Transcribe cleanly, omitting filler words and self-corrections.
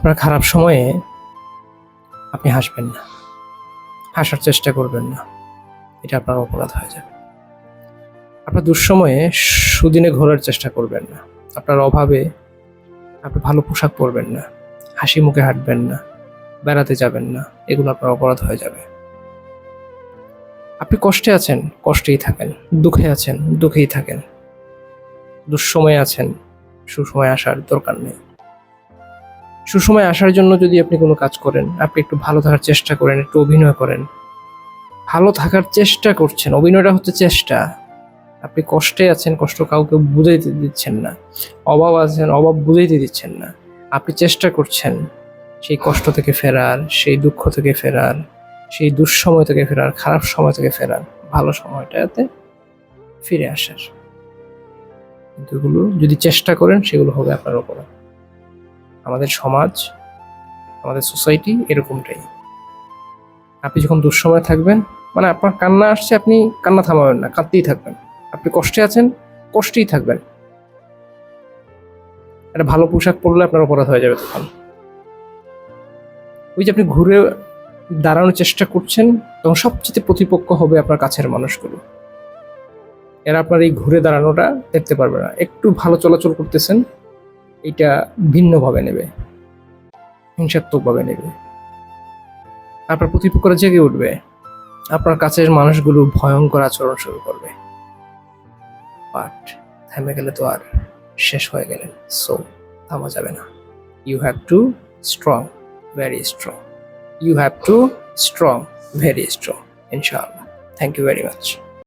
আপনার খারাপ সময়ে আপনি হাসবেন না, হাসার চেষ্টা করবেন না, এটা আপনার অপরাধ হয়ে যাবে। আপনার দুঃসময়ে সুদিনে ঘোরার চেষ্টা করবেন না, আপনার অভাবে আপনি ভালো পোশাক পরবেন না, হাসি মুখে হাঁটবেন না, বেড়াতে যাবেন না, এগুলো আপনার অপরাধ হয়ে যাবে। আপনি কষ্টে আছেন, কষ্টেই থাকেন, দুঃখে আছেন, দুঃখেই থাকেন, দুঃসময়ে আছেন, সুসময় আসার দরকার নেই। সুসময় আসার জন্য যদি আপনি কোনো কাজ করেন, আপনি একটু ভালো থাকার চেষ্টা করেন, একটু অভিনয় করেন, ভালো থাকার চেষ্টা করছেন, অভিনয়টা হচ্ছে চেষ্টা। আপনি কষ্টে আছেন, কষ্ট কাউকে বুঝাইতে দিচ্ছেন না, অভাব আছেন, অভাব বুঝাইতে দিচ্ছেন না, আপনি চেষ্টা করছেন সেই কষ্ট থেকে ফেরার, সেই দুঃখ থেকে ফেরার, সেই দুঃসময় থেকে ফেরার, খারাপ সময় থেকে ফেরার, ভালো সময়টাতে ফিরে আসার। কিন্তু এগুলো যদি চেষ্টা করেন সেগুলো হবে আপনার অপরাধ। আমাদের সমাজ, আমাদের সোসাইটি এরকমটাই। আপনি যখন দুঃসময় থাকবেন, মানে আপনার কান্না আসছে, আপনি কান্না থামাবেন না, কাঁদতেই থাকবেন। আপনি কষ্টে আছেন, কষ্টেই থাকবেন। একটা ভালো পোশাক পরলে আপনার অপরাধ হয়ে যাবে তখন। ওই যে আপনি ঘুরে দাঁড়ানোর চেষ্টা করছেন, তখন সবচেয়ে প্রতিপক্ষ হবে আপনার কাছের মানুষগুলো। এরা আপনার এই ঘুরে দাঁড়ানোটা দেখতে পারবে না। একটু ভালো চলাচল করতেছেন, এটা ভিন্নভাবে নেবে, হিংসাত্মকভাবে নেবে। আপনার প্রতিপক্ষরা জেগে উঠবে, আপনার কাছের মানুষগুলো ভয়ঙ্কর আচরণ শুরু করবে। বাট থেমে গেলে তো আর শেষ হয়ে গেলেন, সো থামা যাবে না। You have to strong, very strong. You have to strong, very strong, ইনশাআল্লাহ। Thank you very much.